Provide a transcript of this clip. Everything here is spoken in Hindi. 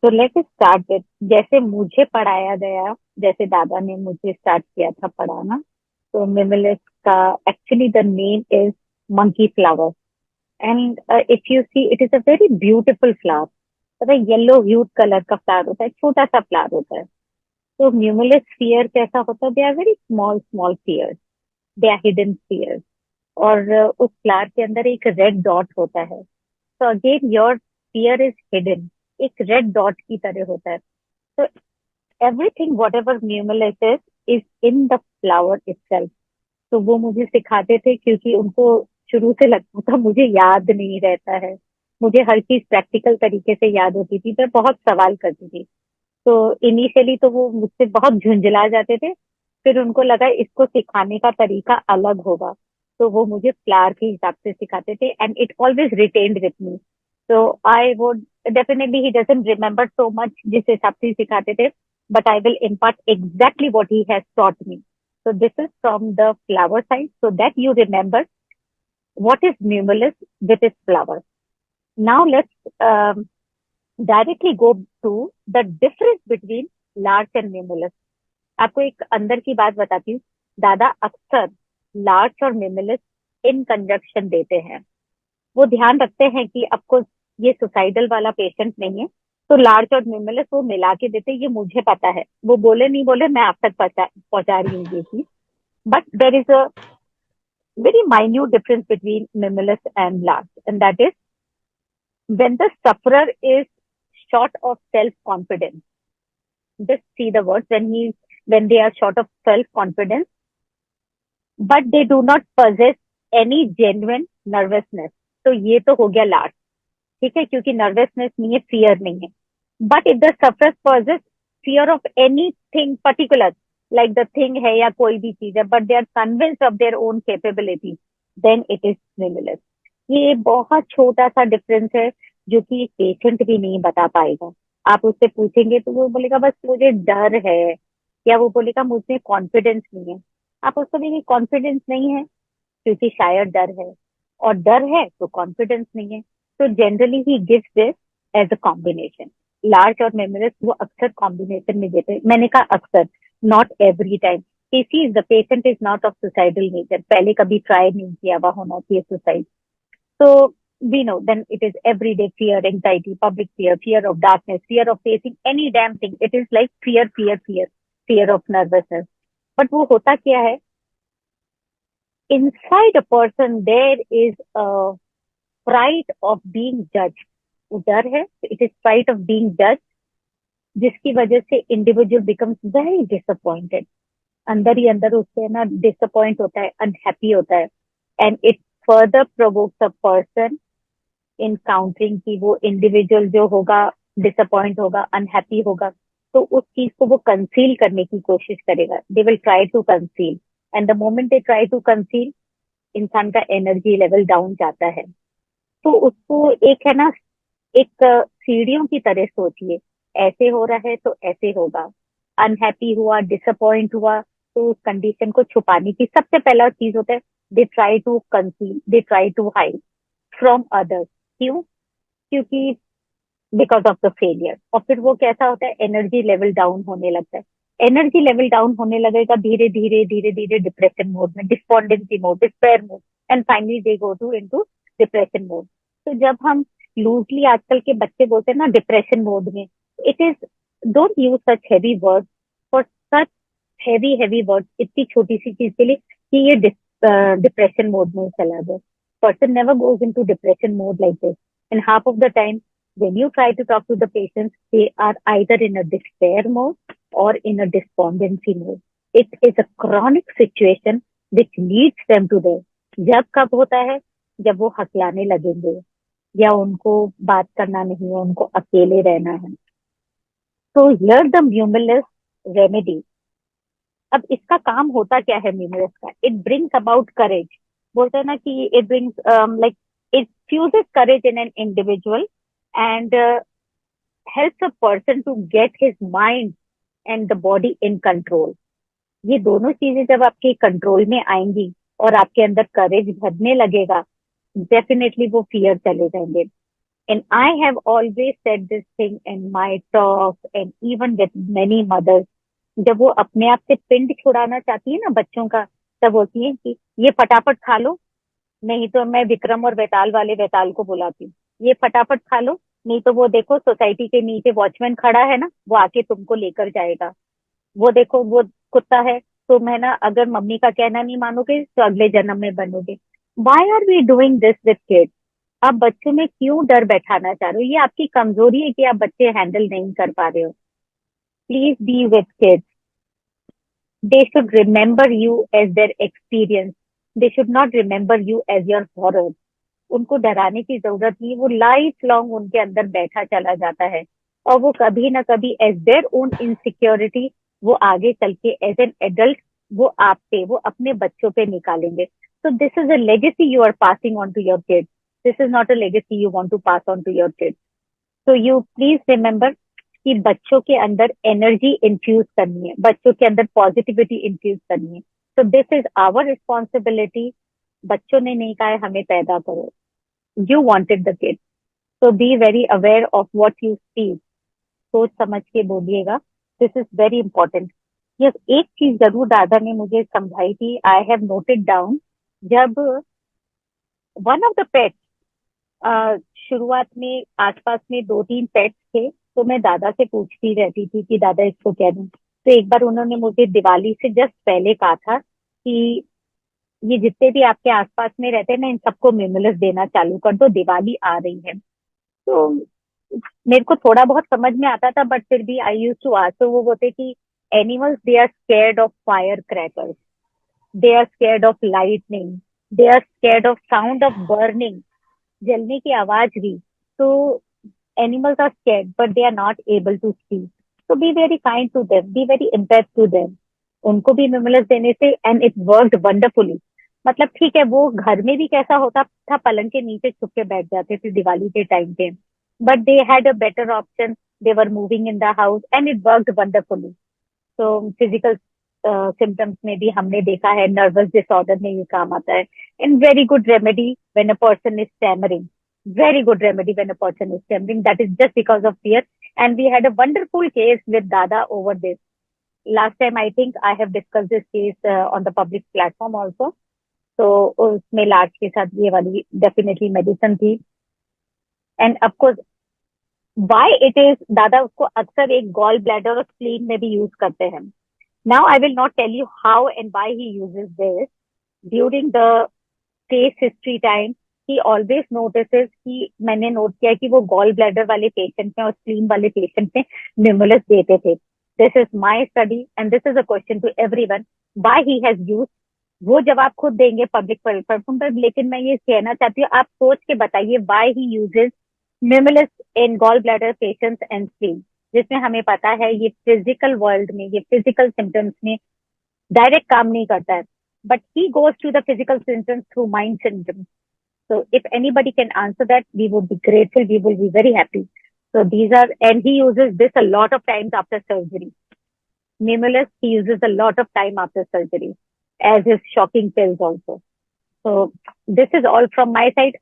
तो लेट अस स्टार्ट विथ, जैसे मुझे पढ़ाया गया, जैसे दादा ने मुझे स्टार्ट किया था पढ़ाना। तो मिमिलिस का actually the name is monkey flower. And if you see, it is a very beautiful flower. पता है, येलो ह्यूड कलर का फ्लावर होता है, छोटा सा फ्लावर होता है। तो म्यूमुलस स्फीयर कैसा होता है? They are very small small sphere, they are hidden sphere. और उस फ्लावर के अंदर एक रेड डॉट होता है। तो again your sphere is hidden, एक रेड डॉट की तरह होता है। तो everything whatever mimulus is in the flower itself. तो वो मुझे सिखाते थे, क्योंकि उनको शुरू से लगता था मुझे याद नहीं रहता है। मुझे हर चीज प्रैक्टिकल तरीके से याद होती थी, मैं बहुत सवाल करती थी। तो इनिशियली तो वो मुझसे बहुत झुंझला जाते थे। फिर उनको लगा इसको सिखाने का तरीका अलग होगा, तो वो मुझे फ्लावर के हिसाब से सिखाते थे, and it always retained with me. तो I would definitely, he doesn't remember so much जिस हिसाब से सिखाते थे, but I will impart exactly what he has taught me. So this is from the flower side, so that you remember what is Mimulus with its flower. Now let's directly go to the difference between larch and Mimulus. आपको एक अंदर की बात बताती हूँ। दादा अक्सर लार्च और मिमुलस इन कंजक्शन देते हैं। वो ध्यान रखते हैं कि आपको ये सुसाइडल वाला पेशेंट नहीं है, तो लार्च और मिमुलस वो मिला के देते हैं। ये मुझे पता है, वो बोले नहीं बोले, मैं आप तक पहुंचा पहुंचा रही हूँ ये चीज। But there is a very minute difference between mimulus and larch, and that is when the sufferer is short of self-confidence. Just see the words, when they are short of self-confidence, but they do not possess any genuine nervousness. तो ये तो हो गया लार्च, ठीक है, क्योंकि नर्वसनेस नहीं है, फियर नहीं है। But if the sufferer possesses fear of anything particular, like the thing है या कोई भी चीज है, but they are convinced of their own capability, then it is minimalist. ये बहुत छोटा सा डिफरेंस है, जो कि पेशेंट भी नहीं बता पाएगा। आप उससे पूछेंगे तो वो बोलेगा बस मुझे डर है, या वो बोलेगा मुझे कॉन्फिडेंस नहीं है। आप उसको देखिए, कॉन्फिडेंस नहीं है क्योंकि शायद डर है, और डर है तो कॉन्फिडेंस नहीं है। तो generally he gives this as a combination. Large और मेमोरस वो अक्सर कॉम्बिनेशन में देते हैं। मैंने कहा अक्सर, not every time. Is the patient is not of suicidal nature, पहले कभी ट्राई नहीं किया हुआ होना चाहिए सुसाइड। तो we know then it is everyday fear, anxiety, public fear, fear of darkness, fear of facing any damn thing. It is like fear, fear, fear, fear of nervousness. But वो होता क्या है, inside a person there is a fright of being judged. वो डर है, it is fright of being जज, जिसकी वजह से इंडिविजुअल बिकम्स वेरी डिसअपॉइंटेड। अंदर ही अंदर उससे ना डिसअपॉइंट होता है, अनहैप्पी होता है। And it further provokes a person in countering की वो इंडिविजुअल जो होगा डिसअपॉइंट होगा, अनहैप्पी होगा, तो उस चीज को वो कंसील करने की कोशिश करेगा। They will try to conceal, and the moment they try to conceal, इंसान का एनर्जी लेवल डाउन जाता है। तो उसको एक है ना, एक सीढ़ियों की तरह सोचिए। ऐसे हो रहा है तो ऐसे होगा, अनहैप्पी हुआ, डिसअपॉइंट हुआ, तो उस कंडीशन को छुपाने की सबसे पहला चीज होता है, they try to conceal, they try to hide from others. क्यों? क्योंकि बिकॉज ऑफ द फेलियर। और फिर वो कैसा होता है, एनर्जी लेवल डाउन होने लगता है। एनर्जी लेवल डाउन होने लगेगा, धीरे धीरे धीरे धीरे डिप्रेशन मोड में, despondency mode, despair mode, and finally they go to into depression mode. तो जब हम लूजली आजकल के बच्चे बोलते हैं ना डिप्रेशन मोड में, it is, don't use such heavy word for such heavy heavy word इतनी छोटी सी चीज के लिए कि ये डिप्रेशन मोड में चला जाए। Person never goes into depression mode like this. And half of the time when you try to talk to the patients, they are either in a despair mode or in a despondency mode. It is a chronic situation which leads them to there. जब कब होता है, जब वो हकलाने लगेंगे, या उनको बात करना नहीं है, उनको अकेले रहना है। तो हियर द म्यूमुलस रेमेडी। अब इसका काम होता क्या है म्यूमुलस का? इट ब्रिंग्स अबाउट करेज। बोलते हैं ना कि it brings like, it fuses courage in an individual and helps a person to get his mind and the body in control. ये दोनों चीजें जब आपके कंट्रोल में आएंगी और आपके अंदर करेज भरने लगेगा, डेफिनेटली वो फियर चले जाएंगे। And I have always said this thing in my talks and even with many mothers. जब वो अपने आप से पिंड छुड़ाना चाहती है ना बच्चों का, तब बोलती है कि ये फटाफट खा लो, नहीं तो मैं विक्रम और वेताल वाले वेताल को बुलाती हूँ। ये फटाफट खा लो, नहीं तो वो देखो सोसाइटी के नीचे वॉचमैन खड़ा है ना, वो आके तुमको लेकर जाएगा। वो देखो वो कुत्ता है, तुम है ना अगर मम्मी का कहना नहीं मानोगे तो अगले जन्म में बनोगे। Why are we doing this with kids? आप बच्चों में क्यों डर बैठाना चाह रहे हो? ये आपकी कमजोरी है कि आप बच्चे हैंडल नहीं कर पा रहे हो। Please be with kids. They should remember you as their experience. They should not remember you as your horror. उनको डराने की जरूरत नहीं, वो लाइफ लॉन्ग उनके अंदर बैठा चला जाता है। और वो कभी ना कभी एज देयर ओन इनसिक्योरिटी, वो आगे चल के एज एन एडल्ट वो आप पे, वो अपने बच्चों पे निकालेंगे। So this is a legacy you are passing on to your kids. This is not a legacy you want to pass on to your kids. So you please remember कि बच्चों के अंदर एनर्जी इन्फ्यूज करनी है, बच्चों के अंदर पॉजिटिविटी इन्फ्यूज करनी है। So this is our responsibility. बच्चों ने नहीं कहा है हमें पैदा करो, you wanted the kid. So be very aware of what you speak. सोच समझ के बोलिएगा। This is very important. ये एक चीज जरूर दादा ने मुझे समझाई थी, आई हैव नोटेड डाउन। जब वन ऑफ द पेट, शुरुआत में आसपास में दो तीन पेट्स थे, तो मैं दादा से पूछती रहती थी कि दादा इसको क्या दूं। तो एक बार उन्होंने मुझे दिवाली से जस्ट पहले कहा था कि ये जितने भी आपके आसपास में रहते हैं ना, इन सबको मिमलस देना चालू कर दो, दिवाली आ रही है। तो मेरे को थोड़ा बहुत समझ में आता था, बट फिर भी आई यूज टू आस्क। तो वो बोलते कि animals they are scared of fire crackers, they are scared of lightning, they are scared of sound of burning, जलने की आवाज भी। तो animals are scared but they are not able to speak. तो be very kind to them, be very empath to them. उनको भी मिमलस देने से एंड इट वर्कड वंडरफुली। मतलब ठीक है, वो घर में भी कैसा होता था, पलंग के नीचे छुप के बैठ जाते थे दिवाली के टाइम पे, but they had a better option. They were moving in the house and it worked wonderfully. तो फिजिकल सिम्टम्स में भी हमने देखा है, नर्वस डिसऑर्डर में ये काम आता है। And very good remedy when a person is stammering, very good remedy when a person is stammering, that is just because of fear. And we had a wonderful case with dada over this. Last time I think I have discussed this case on the public platform also. तो उसमें लार्ज के साथ ये वाली डेफिनेटली मेडिसिन थी। And of course why it is, दादा उसको अक्सर एक गॉल ब्लैडर और स्प्लीन में भी यूज करते हैं। Now I will not tell you how and why he uses this. During the case history time he always notices कि मैंने नोट किया कि वो गॉल ब्लैडर वाले पेशेंट में और स्प्लीन वाले पेशेंट में निमुलस देते थे। This is my study and this is a question to everyone, why he has use. वो जवाब खुद देंगे पब्लिक प्लेटफॉर्म पर, लेकिन मैं ये कहना चाहती हूँ आप सोच के बताइए why he uses mimulus in gall bladder patients and spleen, जिसमें हमें पता है ये फिजिकल वर्ल्ड में, ये फिजिकल सिम्टम्स में डायरेक्ट काम नहीं करता है, but he goes to the physical symptoms through mind symptoms. So if anybody can answer that, we would be grateful. We will be very happy. So these are, and he uses this a lot of times after surgery. Mimulus, he uses a lot of time after surgery as his shocking pills also. So this is all from my side.